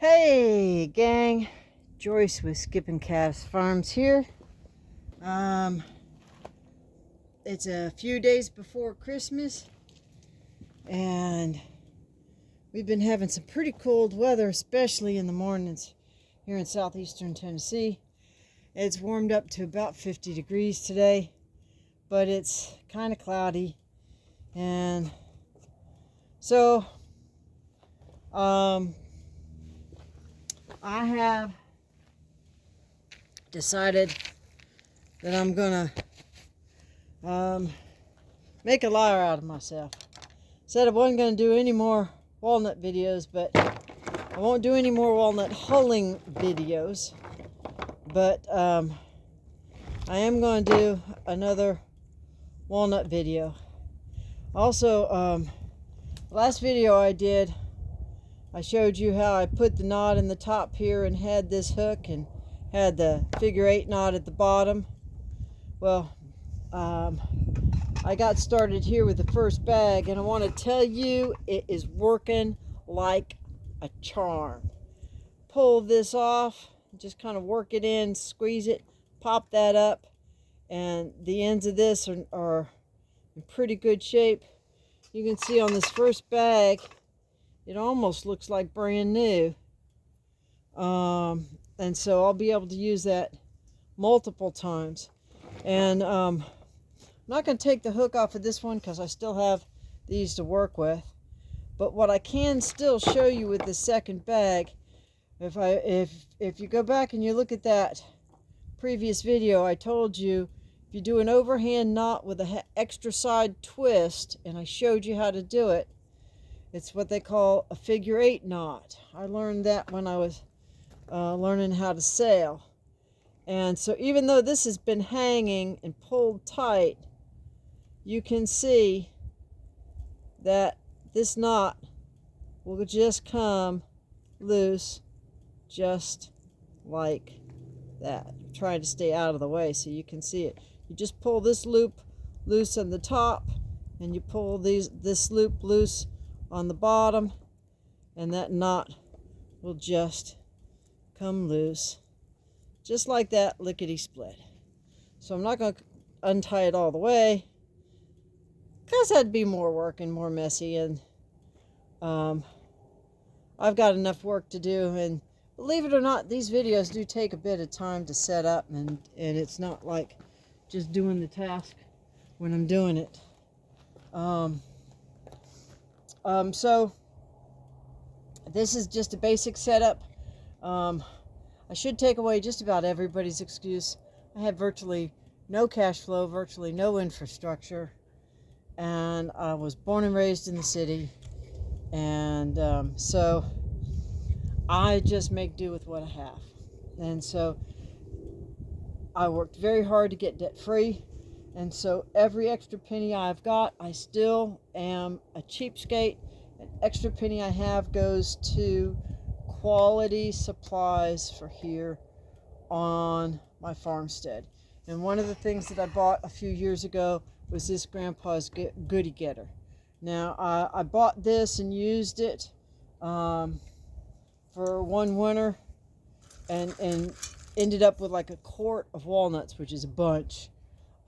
Hey gang, Joyce with Skipping Calves Farms here. It's a few days before Christmas and we've been having some pretty cold weather, especially in the mornings here in southeastern Tennessee. It's warmed up to about 50 degrees today, but it's kind of cloudy, and so I have decided that I'm gonna make a liar out of myself. Said I wasn't gonna do any more walnut videos, but I won't do any more walnut hulling videos. But I am going to do another walnut video. Also, last video I did, I showed you how I put the knot in the top here and had this hook and had the figure 8 knot at the bottom. Well, I got started here with the first bag, and I want to tell you it is working like a charm. Pull this off, just kind of work it in, squeeze it, pop that up, and the ends of this are in pretty good shape. You can see on this first bag, it almost looks like brand new. And so I'll be able to use that multiple times. And I'm not going to take the hook off of this one because I still have these to work with. But what I can still show you with the second bag, if you go back and you look at that previous video, I told you if you do an overhand knot with an extra side twist, and I showed you how to do it, it's what they call a figure 8 knot. I learned that when I was learning how to sail. And so even though this has been hanging and pulled tight, you can see that this knot will just come loose just like that. I'm trying to stay out of the way so you can see it. You just pull this loop loose on the top, and you pull this loop loose on the bottom, and that knot will just come loose just like that, lickety split. So I'm not going to untie it all the way because that'd be more work and more messy, and I've got enough work to do. And believe it or not, these videos do take a bit of time to set up, and it's not like just doing the task when I'm doing it. So this is just a basic setup. I should take away just about everybody's excuse. I have virtually no cash flow, virtually no infrastructure, and I was born and raised in the city, and so I just make do with what I have. And so I worked very hard to get debt free, and so every extra penny I've got, I still am a cheapskate. An extra penny I have goes to quality supplies for here on my farmstead. And one of the things that I bought a few years ago was this Grandpa's Goody Getter. Now I bought this and used it for one winter, and ended up with like a quart of walnuts, which is a bunch.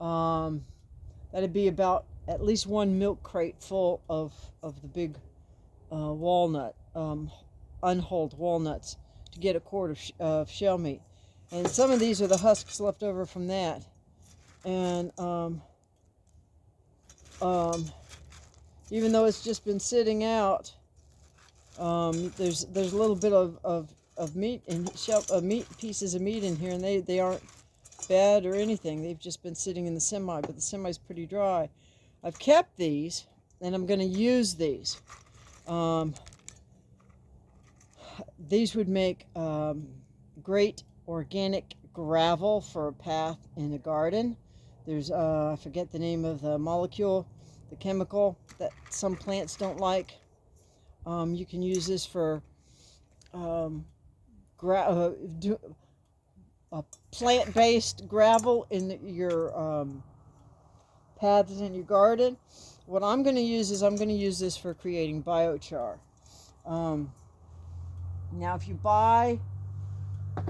That'd be about at least one milk crate full of the big walnut, unhulled walnuts, to get a quart of shell meat. And some of these are the husks left over from that. And even though it's just been sitting out, there's a little bit of meat and pieces of meat in here, and they aren't bad or anything. They've just been sitting in the semi, but the semi's pretty dry. I've kept these, and I'm going to use these. These would make great organic gravel for a path in a garden. There's I forget the name of the molecule, the chemical that some plants don't like. You can use this for plant-based gravel in your paths in your garden. What I'm going to use is I'm going to use this for creating biochar. Now, if you buy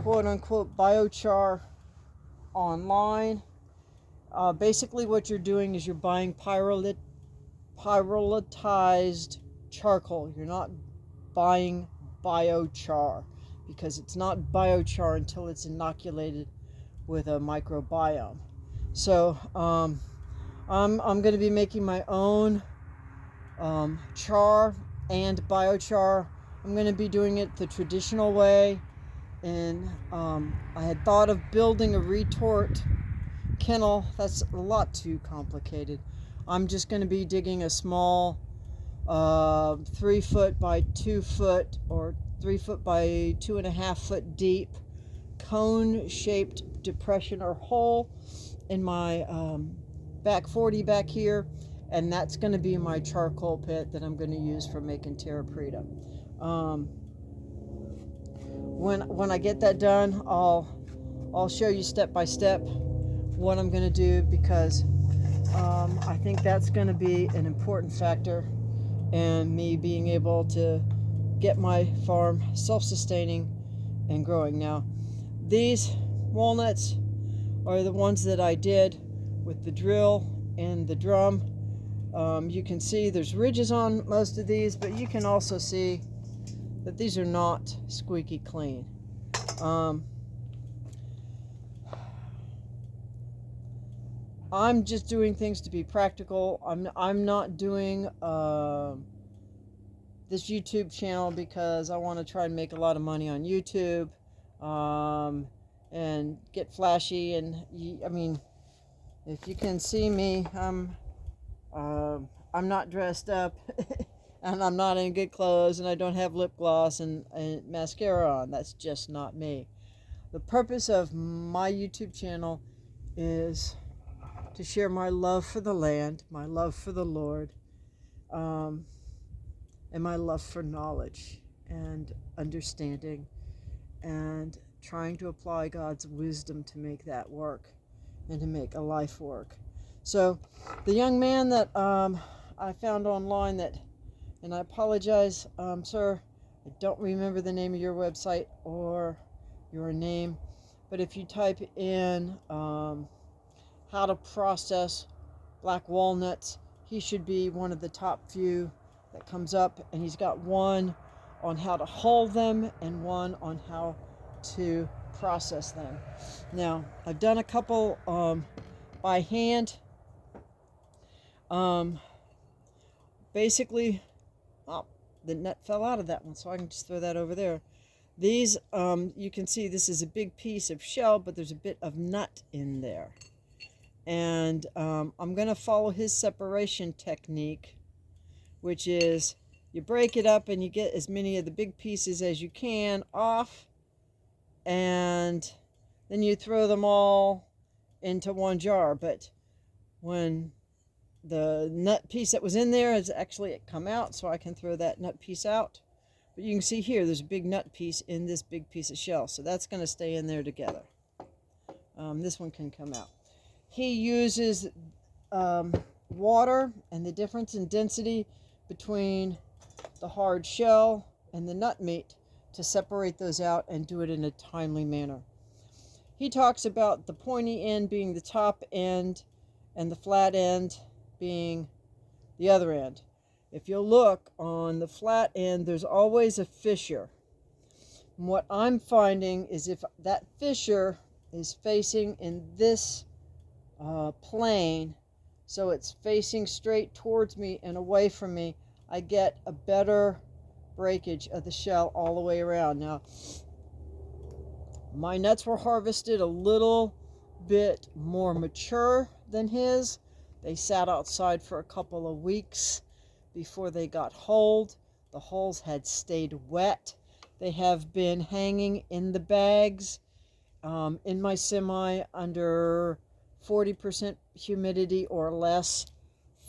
quote-unquote biochar online, basically what you're doing is you're buying pyrolyzed charcoal. You're not buying biochar, because it's not biochar until it's inoculated with a microbiome. So I'm going to be making my own char and biochar. I'm going to be doing it the traditional way, and I had thought of building a retort kennel. That's a lot too complicated. I'm just going to be digging a small 3 foot by 2 foot or 3 foot by 2.5 foot deep cone shaped depression or hole in my back 40 back here, and that's going to be my charcoal pit that I'm going to use for making terra preta. When I get that done, I'll show you step by step what I'm going to do, because I think that's going to be an important factor in me being able to get my farm self-sustaining and growing. Now, these walnuts are the ones that I did with the drill and the drum. You can see there's ridges on most of these, but you can also see that these are not squeaky clean. I'm just doing things to be practical. I'm not doing this YouTube channel because I want to try and make a lot of money on YouTube and get flashy. And I mean, if you can see me, I'm not dressed up and I'm not in good clothes, and I don't have lip gloss and mascara on. That's just not me. The purpose of my YouTube channel is to share my love for the land, my love for the Lord, and my love for knowledge and understanding, and trying to apply God's wisdom to make that work and to make a life work. So the young man that I found online, that, and I apologize, sir, I don't remember the name of your website or your name, but if you type in how to process black walnuts, he should be one of the top few that comes up, and he's got one on how to hull them and one on how to process them. Now, I've done a couple by hand. Basically, oh, the nut fell out of that one, so I can just throw that over there. These, you can see this is a big piece of shell, but there's a bit of nut in there. And I'm going to follow his separation technique, which is you break it up and you get as many of the big pieces as you can off, and then you throw them all into one jar. But when the nut piece that was in there has actually come out, so I can throw that nut piece out. But you can see here there's a big nut piece in this big piece of shell, so that's going to stay in there together. This one can come out. He uses water and the difference in density between the hard shell and the nut meat to separate those out and do it in a timely manner. He talks about the pointy end being the top end and the flat end being the other end. If you look on the flat end, there's always a fissure. And what I'm finding is if that fissure is facing in this plane, so it's facing straight towards me and away from me, I get a better breakage of the shell all the way around. Now, my nuts were harvested a little bit more mature than his. They sat outside for a couple of weeks before they got hulled. The hulls had stayed wet. They have been hanging in the bags in my semi under 40% humidity or less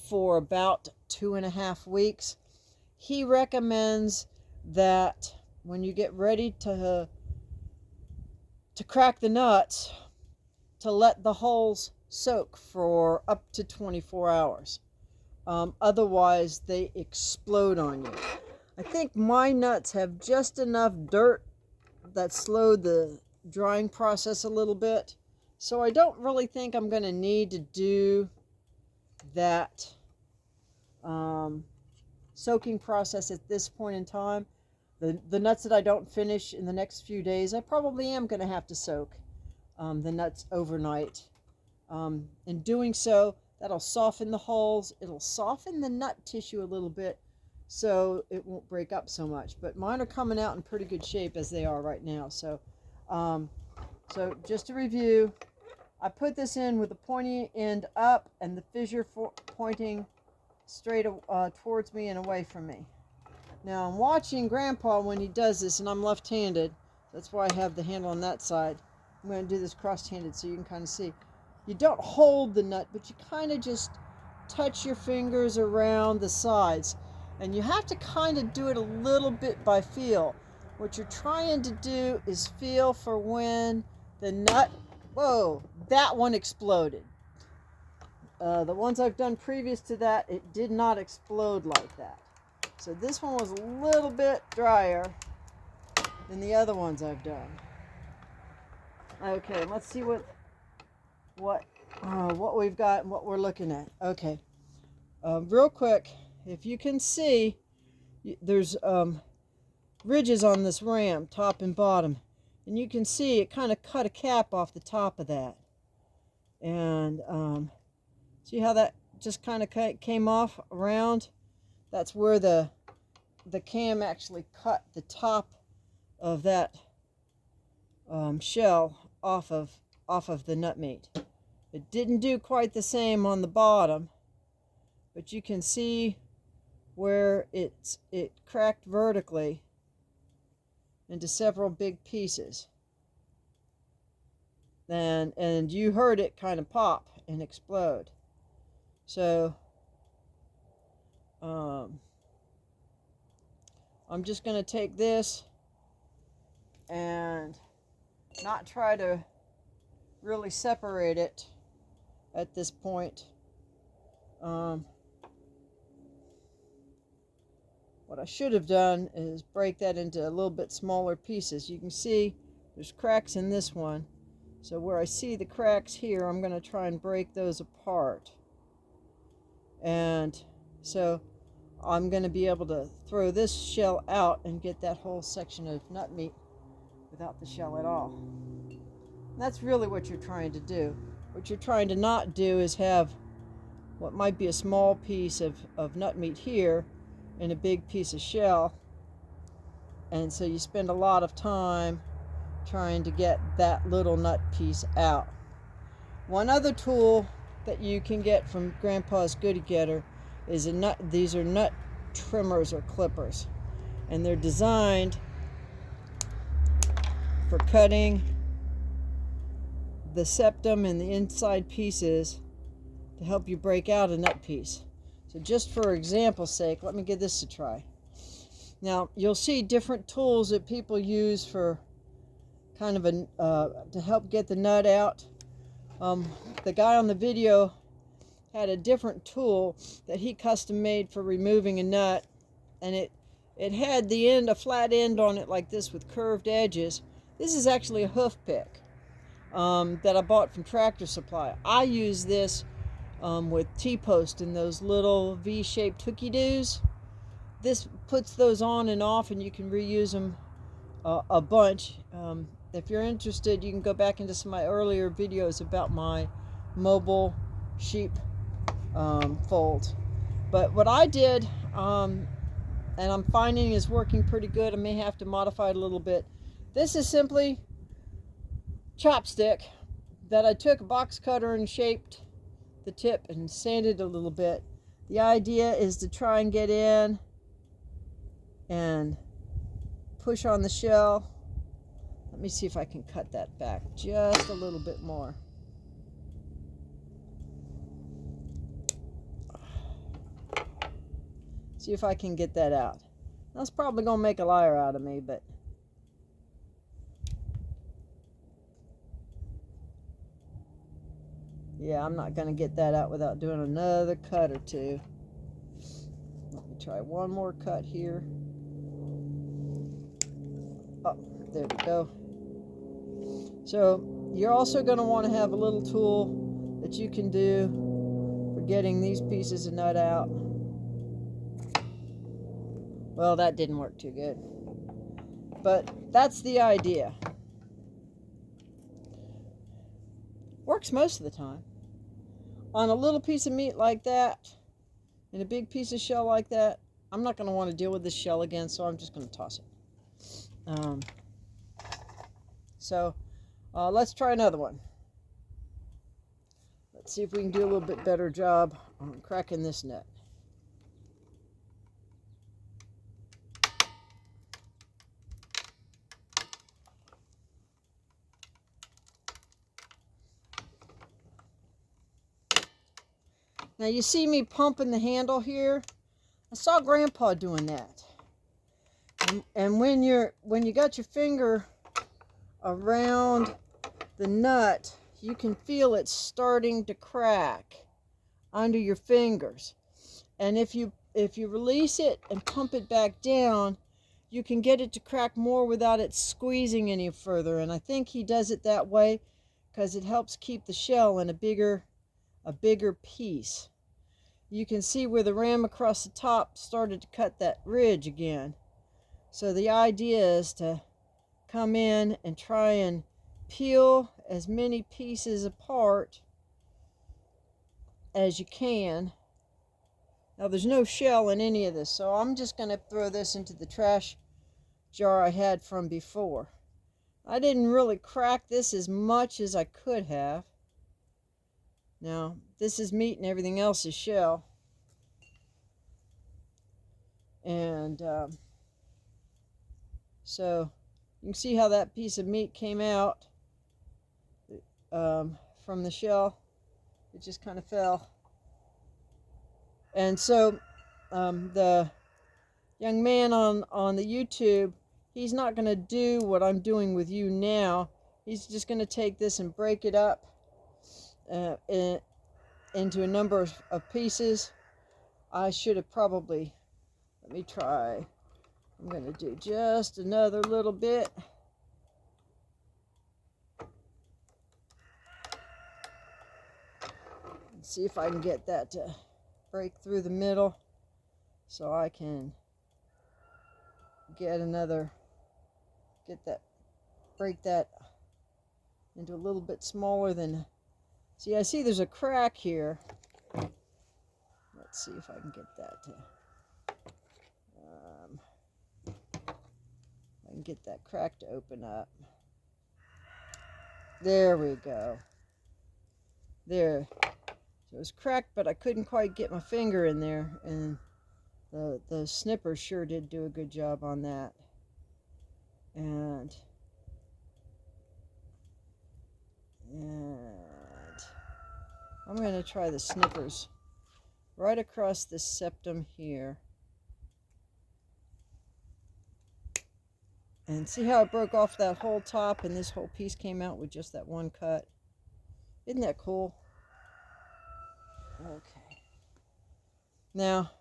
for about 2.5 weeks. He recommends that when you get ready to crack the nuts, to let the hulls soak for up to 24 hours. Otherwise, they explode on you. I think my nuts have just enough dirt that slowed the drying process a little bit. So I don't really think I'm going to need to do that soaking process at this point in time. The nuts that I don't finish in the next few days, I probably am going to have to soak the nuts overnight. In doing so, that'll soften the holes. It'll soften the nut tissue a little bit so it won't break up so much. But mine are coming out in pretty good shape as they are right now. So just to review, I put this in with the pointy end up and the fissure pointing straight towards me and away from me. Now I'm watching Grandpa when he does this, and I'm left-handed. That's why I have the handle on that side. I'm going to do this cross-handed so you can kind of see. You don't hold the nut, but you kind of just touch your fingers around the sides. And you have to kind of do it a little bit by feel. What you're trying to do is feel for when the nut, whoa, that one exploded. The ones I've done previous to that, it did not explode like that. So this one was a little bit drier than the other ones I've done. Okay, let's see what we've got and what we're looking at. Okay, real quick, if you can see, there's ridges on this ram, top and bottom, and you can see it kind of cut a cap off the top of that. And see how that just kind of came off around? That's where the cam actually cut the top of that shell off of the nut meat. It didn't do quite the same on the bottom, but you can see where it cracked vertically into several big pieces. And you heard it kind of pop and explode. So I'm just going to take this and not try to really separate it at this point. What I should have done is break that into a little bit smaller pieces. You can see there's cracks in this one. So where I see the cracks here, I'm going to try and break those apart. And so I'm going to be able to throw this shell out and get that whole section of nut meat without the shell at all. And that's really what you're trying to do. What you're trying to not do is have what might be a small piece of nut meat here and a big piece of shell. And so you spend a lot of time trying to get that little nut piece out. One other tool that you can get from Grandpa's Goody Getter is these are nut trimmers or clippers, and they're designed for cutting the septum and the inside pieces to help you break out a nut piece. So just for example's sake, let me give this a try. Now you'll see different tools that people use for kind of to help get the nut out. The guy on the video had a different tool that he custom made for removing a nut, and it had the end, a flat end on it like this with curved edges. This is actually a hoof pick that I bought from Tractor Supply. I use this with T-post and those little V-shaped hooky-doos. This puts those on and off, and you can reuse them a bunch. If you're interested, you can go back into some of my earlier videos about my mobile sheep fold. But what I did, and I'm finding is working pretty good, I may have to modify it a little bit. This is simply chopstick that I took a box cutter and shaped the tip and sanded a little bit. The idea is to try and get in and push on the shell. Let me see if I can cut that back just a little bit more. See if I can get that out. That's probably going to make a liar out of me, but yeah, I'm not going to get that out without doing another cut or two. Let me try one more cut here. Oh, there we go. So you're also going to want to have a little tool that you can do for getting these pieces of nut out. Well, that didn't work too good, but that's the idea. Works most of the time. On a little piece of meat like that, and a big piece of shell like that, I'm not going to want to deal with this shell again, so I'm just going to toss it. Let's try another one. Let's see if we can do a little bit better job on cracking this nut. Now you see me pumping the handle here. I saw Grandpa doing that. And when you got your finger around the nut, you can feel it starting to crack under your fingers. And if you release it and pump it back down, you can get it to crack more without it squeezing any further. And I think he does it that way because it helps keep the shell in a bigger piece. You can see where the ram across the top started to cut that ridge again. So the idea is to come in and try and peel as many pieces apart as you can. Now there's no shell in any of this, so I'm just going to throw this into the trash jar I had from before. I didn't really crack this as much as I could have. Now this is meat and everything else is shell. And so you can see how that piece of meat came out from the shell. It just kind of fell. And so the young man on the YouTube, he's not going to do what I'm doing with you now. He's just going to take this and break it up into a number of pieces. I should have probably, let me try. I'm going to do just another little bit. Let's see if I can get that to break through the middle so I can break that into a little bit smaller than, see, I see there's a crack here. Let's see if I can get that to, I can get that crack to open up. There we go. There. So it was cracked, but I couldn't quite get my finger in there, and the snipper sure did do a good job on that. And I'm going to try the snippers right across this septum here. And see how it broke off that whole top and this whole piece came out with just that one cut? Isn't that cool? Okay. Now,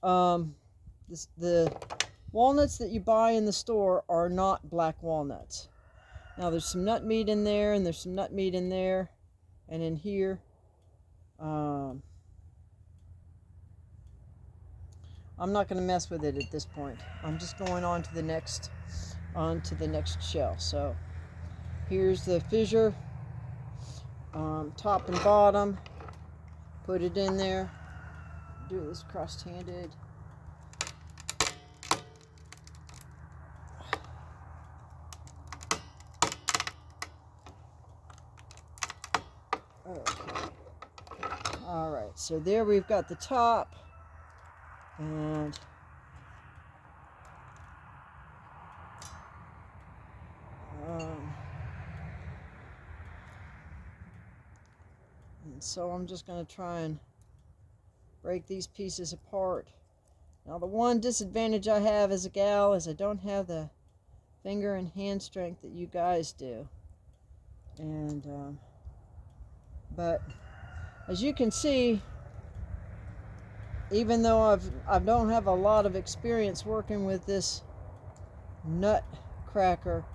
the walnuts that you buy in the store are not black walnuts. Now there's some nut meat in there, and there's some nut meat in there, and in here. I'm not going to mess with it at this point. I'm just going on to the next shell. So here's the fissure, top and bottom. Put it in there. Do this cross-handed. Okay. All right. So there we've got the top. And so I'm just going to try and break these pieces apart. Now the one disadvantage I have as a gal is I don't have the finger and hand strength that you guys do. And but as you can see, even though I don't have a lot of experience working with this nut cracker,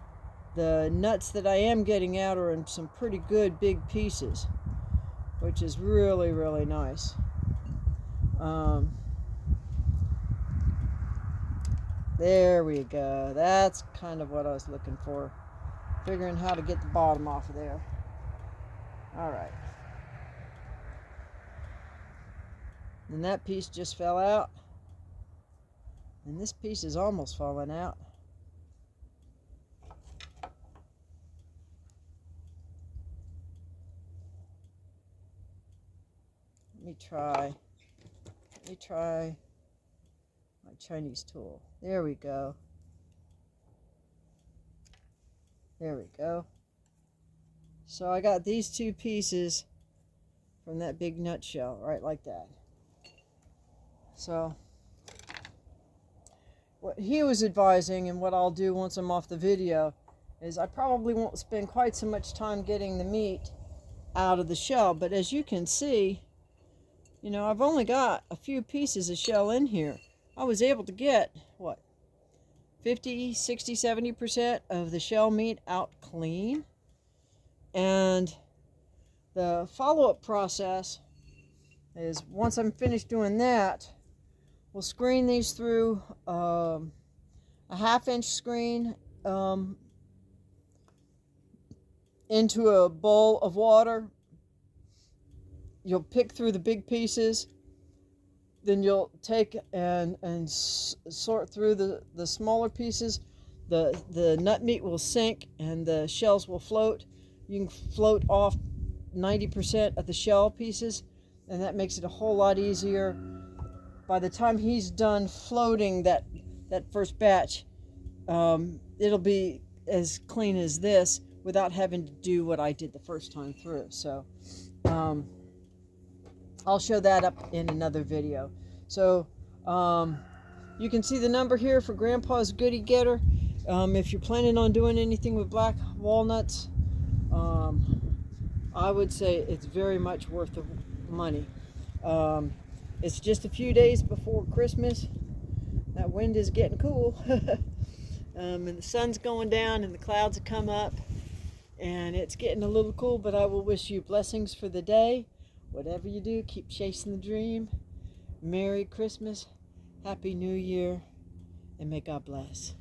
the nuts that I am getting out are in some pretty good big pieces, which is really, really nice. There we go. That's kind of what I was looking for. Figuring how to get the bottom off of there. All right. And that piece just fell out. And this piece is almost falling out. Let me try my Chinese tool. There we go. There we go. So I got these two pieces from that big nutshell, right like that. So what he was advising, and what I'll do once I'm off the video, is I probably won't spend quite so much time getting the meat out of the shell, but as you can see, you know, I've only got a few pieces of shell in here. I was able to get, what, 50, 60, 70% of the shell meat out clean. And the follow-up process is, once I'm finished doing that, we'll screen these through a 1/2-inch screen into a bowl of water. You'll pick through the big pieces, then you'll take and sort through the smaller pieces. The nut meat will sink and the shells will float. You can float off 90% of the shell pieces, and that makes it a whole lot easier. By the time he's done floating that first batch, it'll be as clean as this without having to do what I did the first time through. So I'll show that up in another video. So you can see the number here for Grandpa's Goodie Getter. If you're planning on doing anything with black walnuts, I would say it's very much worth the money. It's just a few days before Christmas. That wind is getting cool. And the sun's going down and the clouds have come up, and it's getting a little cool, but I will wish you blessings for the day. Whatever you do, keep chasing the dream. Merry Christmas, Happy New Year, and may God bless.